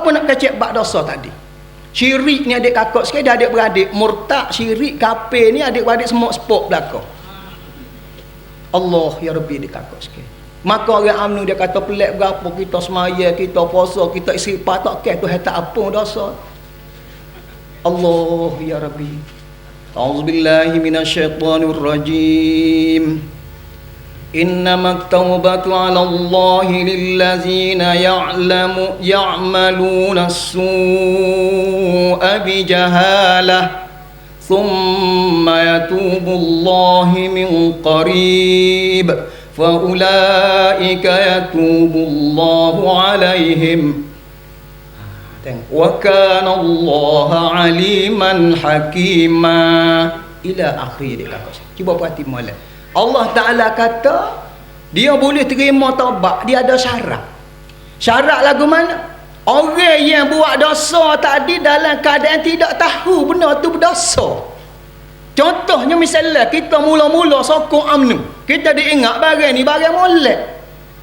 Apa nak kecek bab dosa tadi? Syirik ni adik kakak sekali, dah adik-beradik. Murtad, syirik, kafir ni adik-beradik semua sepok belakang. Allah ya Rabbi adik kakak sekali. Maka orang amnu dia kata pelik berapa kita semaya, kita puasa, kita istighfar tak keh tu tak apa dosa. Allah ya Rabbi. A'udzubillahi minasyaitonir rajim. Innamat taubatu 'ala Allahi lillazina ya'maluna as-su'a bijahalah thumma yatubu Allahi min qarib fa ulaika yatubu Allahu 'alaihim wa kana Allaha 'aliman hakima ila akhir dia kata. Cuba perhati molek. Allah Ta'ala kata dia boleh terima taubat, dia ada syarat. Syarat lagu mana? Orang yang buat dosa tadi dalam keadaan tidak tahu benda tu berdosa. Contohnya misalnya kita mula-mula sokong amnu, kita diingat barang ni barang molek,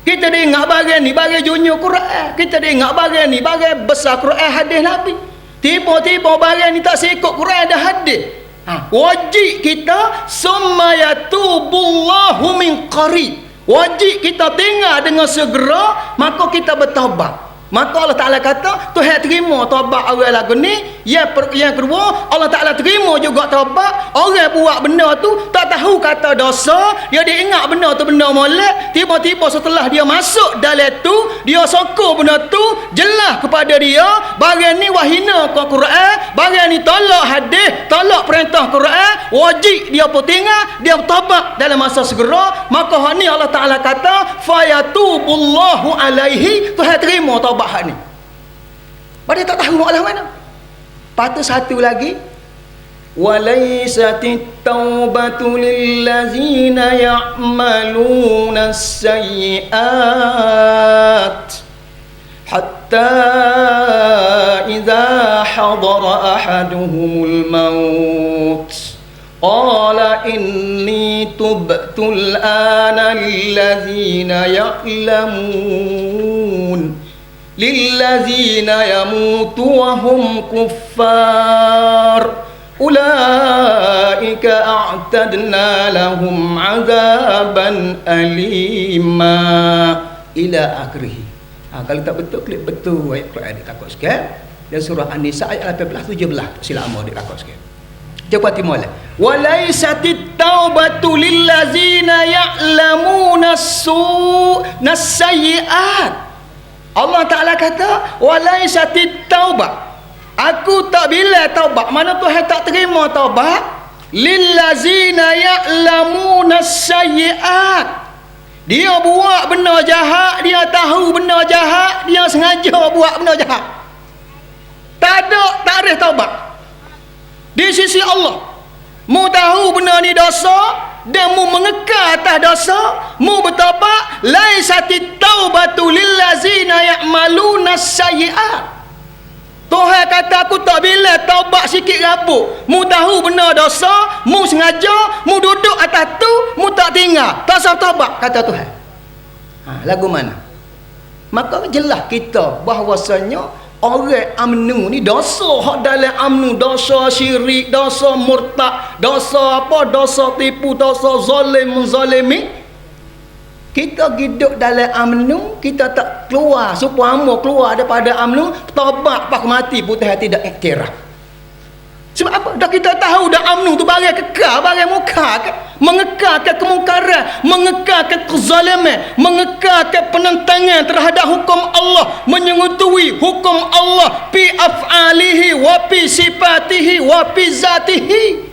kita diingat barang ni barang junior Quran, kita diingat barang ni barang besar Quran hadis Nabi. Tiba-tiba barang ni tak sekut Quran dah hadis. Wajib kita summa yatubullahu min qarib. Wajib kita tinggal dengan segera, maka kita bertaubat. Maka Allah Ta'ala kata Tuhan terima taubat orang lagu ni. Yang kedua, Allah Ta'ala terima juga taubat orang buat benda tu tak tahu kata dosa, dia diingat benda tu benda molek, tiba-tiba setelah dia masuk dalam tu, dia sokong benda tu, jelas kepada dia barang ni wahina ke Quran, barang ni tolak hadis, tolak perintah Quran, wajib dia pun tinggal, dia bertaubat dalam masa segera. Maka hak ni Allah Ta'ala kata fayatubullahu alaihi, Tuhan terima taubat hak ni. Pada tak tahu Allah mana. Patut satu lagi, walaisatit taubatu lillazina ya'maluna as-sayyi'at hatta idza hadara ahaduhumul maut qala inni tubtul ana lillazina ya'lamun lillazina yamutu wa hum kuffar ulaika a'tadna lahum 'adaban alima ila akhirih. Kalau tak betul klik betul ayat Quran dia takut sikit. Dan surah An-Nisa ayat 18 17 sila amal dia takut sikit. Coba timole. Walaisatit taubatu lillazina ya'lamuna as-sayyi'at. Allah Ta'ala kata walaisatit taubat, aku tak bila taubat. Mana Tuhan tak terima taubat? Lillazina ya'lamuna as-sayyi'at. Dia buat benda jahat, dia tahu benda jahat, dia sengaja buat benda jahat, tak ada tarikh taubat di sisi Allah. Mu tahu benda ni dosa dan mu mengekal atas dosa, mu bertaubat. Laisatit taubatu lillazina ya'maluna as-sayyi'at. Tuhan kata aku tak bila taubat sikit rabuk. Mu tahu benda dosa, mu sengaja, mu duduk atas tu, mu tak tinggal, tak sah taubat kata Tuhan. Lagu mana? Maka jelas kita bahawasanya orang amnu ni dosa hak dalam amnu, dosa syirik, dosa murtad, dosa apa, dosa tipu, dosa zalim menzalimi. Kita hidup dalam amnu, kita tak keluar supaya keluar daripada amnu, taubat pak mati putih hati dak iktiraf. Sebab apa? Dah kita tahu dah amnu tu barang kekal, barang muka, mengekalkan kemungkaran, mengekalkan kezaliman, mengekalkan penentangan terhadap hukum Allah, menyengutui hukum Allah fi af'alihi wa fi sifatihi wa fi zatihi.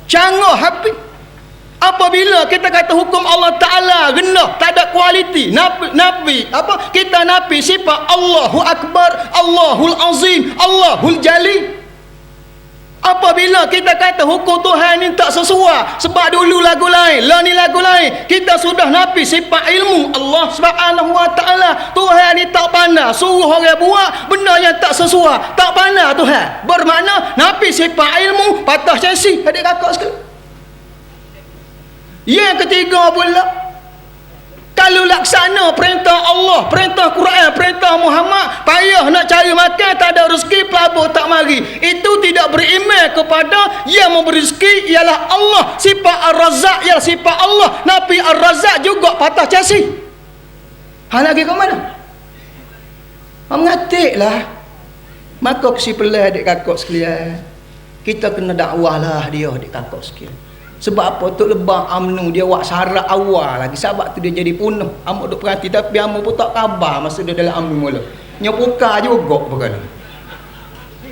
Canggah habis. Apabila kita kata hukum Allah Ta'ala rendah, tak ada kualiti, nabi apa? Kita nabi sifat Allahu Akbar, Allahul Azim, Allahul Jali. Apabila kita kata hukum Tuhan ni tak sesuai, sebab dulu lagu lain, lah ni lagu lain, kita sudah nafi sifat ilmu Allah Subhanahu wa taala. Tuhan ni tak pandai, suruh orang buat benda yang tak sesuai, tak pandai Tuhan. Bermakna nafi sifat ilmu patah sensi adik kakak sekalian. Yang ketiga pula, Kalau laksana perintah Allah, perintah Quran, perintah Muhammad, payah nak cari makan, tak ada rezeki, pelabur tak mari. Itu tidak beriman kepada yang memberi rezeki ialah Allah. Sifat Ar-Razzaq ialah sifat Allah. Nabi Ar-Razzaq juga patah casi. Hal lagi ke mana? Mengatiklah. Maka kesimpulan adik kakak sekalian, kita kena dakwah lah dia adik kakak sekalian. Sebab apa? Tok Lebah UMNO dia buat syarat awal lagi. Sebab tu dia jadi punah. Amuk duk perhati tapi amuk pun tak khabar masa dia dalam UMNO mula. Nyopuka juga perkara.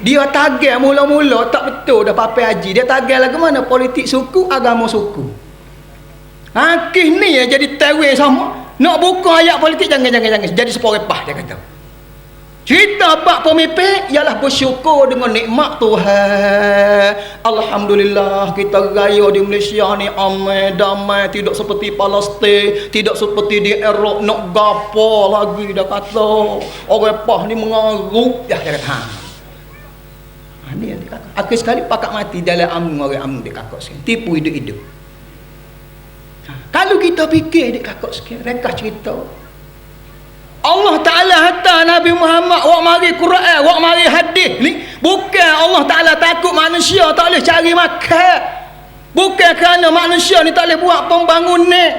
Dia tagal mula-mula tak betul dah papai haji. Dia tagal lah ke mana? Politik suku, agama suku. Hakis ni ya jadi terweh sama. Nak buka ayat politik jangan. Jadi seporepah dia kata. Cerita bab pemimpin ialah bersyukur dengan nikmat Tuhan. Alhamdulillah kita raya di Malaysia ni aman, damai, tidak seperti Palestin, tidak seperti di Iraq nak gapo lagi dah kata. Orang pah ni mengarut dah dia kata. Ni dia kata. Akhir sekali pakat mati dalam UMNO orang UMNO dia kakak sekalian. Tipu hidup-hidup. Kalau kita fikir dia kakak sekalian, rekah cerita. Allah Ta'ala hantar Nabi Muhammad wak mari Quran, wak mari hadis ni bukan Allah Ta'ala takut manusia tak boleh cari makan, bukan kerana manusia ni tak boleh buat pembangunan.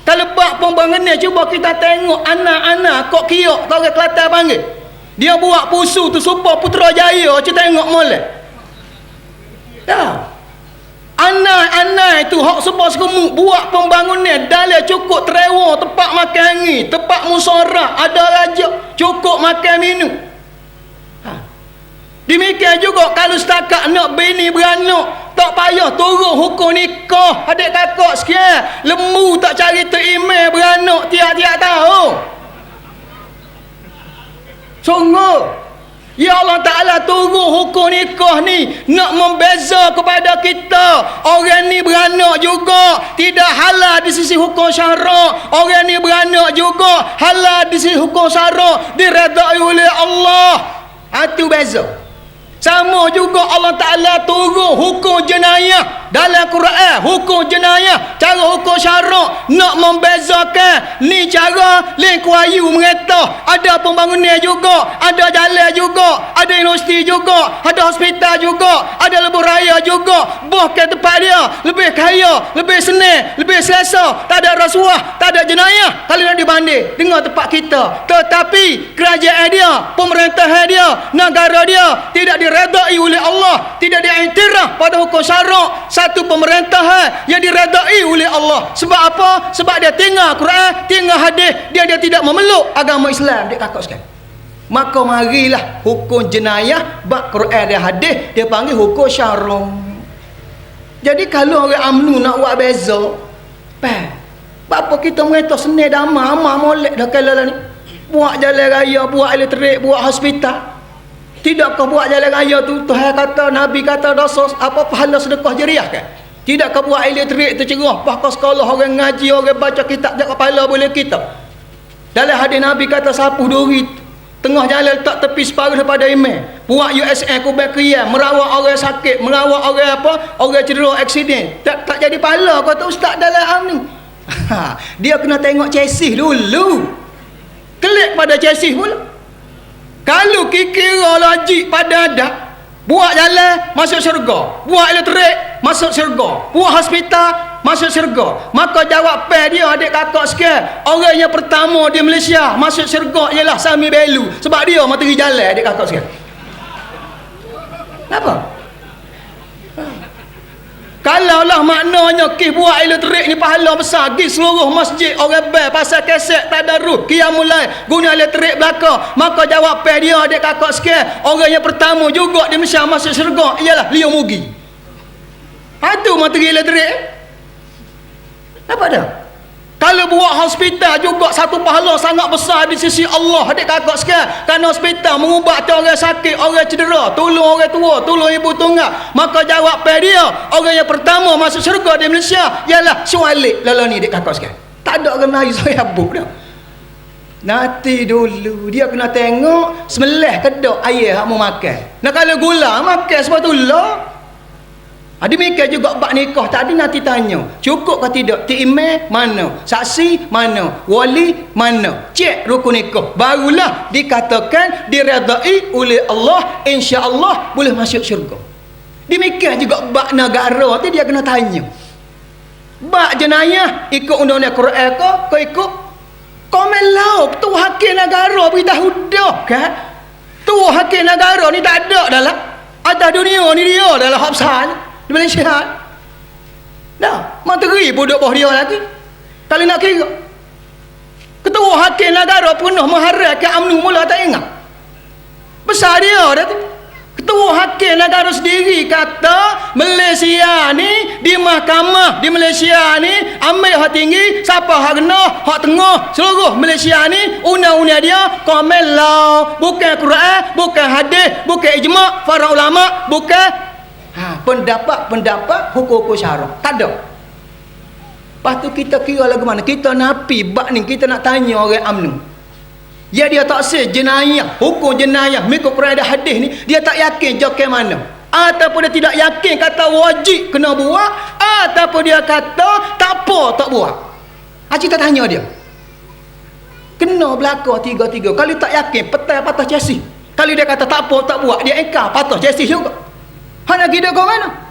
Kalau buat pembangunan, cuba kita tengok anak-anak kok kiok tak orang Kelantan panggil dia buat pusu tu supaya Putrajaya kita tengok molek dah. Anak-anak itu hak sebab semua buat pembangunan dalam cukup terewa, tempat makan angin, tempat musyawarah, ada raja, cukup makan minum. Demikian juga kalau setakat nak bini beranak, tak payah turun hukum nikah. Adik kakak sekian, lembu tak cari terimai beranak tiap-tiap tahun. Sungguh ya Allah Ta'ala turun hukum nikah ni nak membeza kepada kita. Orang ni beranak juga tidak halal di sisi hukum syarak. Orang ni beranak juga halal di sisi hukum syarak, diredai oleh Allah. Itu beza. Sama juga Allah Ta'ala turun hukum jenayah dalam Quran. Hukum jenayah, cara hukum syarak nak membezakan ni cara lain kuayu mengetah. Ada pembangunan juga, ada jalan juga, ada universiti juga, ada hospital juga, ada lebuh raya juga. Bahkan tempat dia lebih kaya, lebih senang, lebih selesa, tak ada rasuah, tak ada jenayah kalau nak dibanding dengan tempat kita. Tetapi kerajaan dia, pemerintahan dia, negara dia tidak diredai oleh Allah, tidak diiktiraf pada hukum syarak. Satu pemerintahan yang diredai oleh Allah. Sebab apa? Sebab dia tinggal Quran, tinggal hadis, dia tidak memeluk agama Islam dia kakak sekalian. Maka marilah hukum jenayah bab Quran dan hadis dia panggil hukum syarak. Jadi kalau orang UMNO nak buat beza, apa kita merintah senang damai amal molek dah kalau ni. Buat jalan raya, buat elektrik, buat hospital. Tidakkah buat jalan raya tu Tuhan kata, Nabi kata dosa apa pahala sedekah jariah kan? Tidakkah buat elektrik tu cerah, pakai sekolah orang ngaji, orang baca kitab jaga pahala boleh kita. Dalam hadis Nabi kata sapu duri tengah jalan letak tepi separuh daripada imam. Buat USN kubah qiyam, merawat orang sakit, merawat orang apa? Orang cedera aksiden. Tak jadi pahala kata ustaz dalam ni. Dia kena tengok chassis dulu. Klik pada chassis pula. Kalau kira logik pada adat, buat jalan masuk syurga, buat elektrik masuk syurga, buat hospital masuk syurga, maka jawapan dia adik kakak sekalian, orang yang pertama di Malaysia masuk syurga ialah Sami Belu. Sebab dia materi jalan adik kakak sekalian. Kenapa? Kalaulah maknanya kes buat elektrik ni pahala besar, pergi seluruh masjid orang bel pasal keset tadarus qiyamul lail guna elektrik belaka, maka jawapan dia adik kakak sekalian, orang yang pertama juga di Malaysia masuk syurga ialah Leo Mugi. Itu materi elektrik. Apa dah? Kalau buat hospital juga satu pahala sangat besar di sisi Allah adik kakak sekalian. Kerana hospital mengubati orang sakit, orang cedera, tolong orang tua, tolong ibu tunggal. Maka jawapan dia, orang yang pertama masuk syurga di Malaysia ialah Syualik lalu ni adik kakak sekalian. Tak ada orang lain saya habuk dah. Nanti dulu dia kena tengok semelah kedok ayah hak mau makan. Nak kalau gula makan sebab tu lah. Demikian juga bab nikah tadi nanti tanya. Cukup ke tidak? Imam mana? Saksi mana? Wali mana? Cek rukun nikah. Barulah dikatakan diredai oleh Allah, insya-Allah boleh masuk syurga. Demikian juga bab negara tu dia kena tanya. Bab jenayah ikut undang-undang Quran ke ikut komen lau tu hakim negara beritahu dah kan? Tu hakim negara ni tak ada dalam atas dunia ni dia dalam hapsan di Malaysia. Dah, menteri pun duduk bawah dia lagi. Kalau nak kira. Ketua hakim negara pernah mengharapkan UMNO mula tak ingat. Besar dia dah tu. Ketua hakim negara sendiri kata Malaysia ni di mahkamah di Malaysia ni ambil hak tinggi, siapa hak rendah, hak tengah, seluruh Malaysia ni undang-undang dia komen law, bukan Quran, bukan hadis, bukan ijma' para ulama, bukan pendapat hukum-hukum syarak. Tak ada. Lepas tu kita kira lagu mana? Kita napi bab ni, kita nak tanya orang UMNO. Ya dia tak sah jenayah, hukum jenayah mengikut Quran dan hadis ni, dia tak yakin jauh ke mana. Ataupun dia tidak yakin kata wajib kena buat, ataupun dia kata tak apa tak buat. Kita tanya dia. Kena belaka tiga-tiga. Kalau tak yakin, patah chassis. Kalau dia kata tak apa tak buat, dia engkar patah chassis juga. Hana kita kau mana?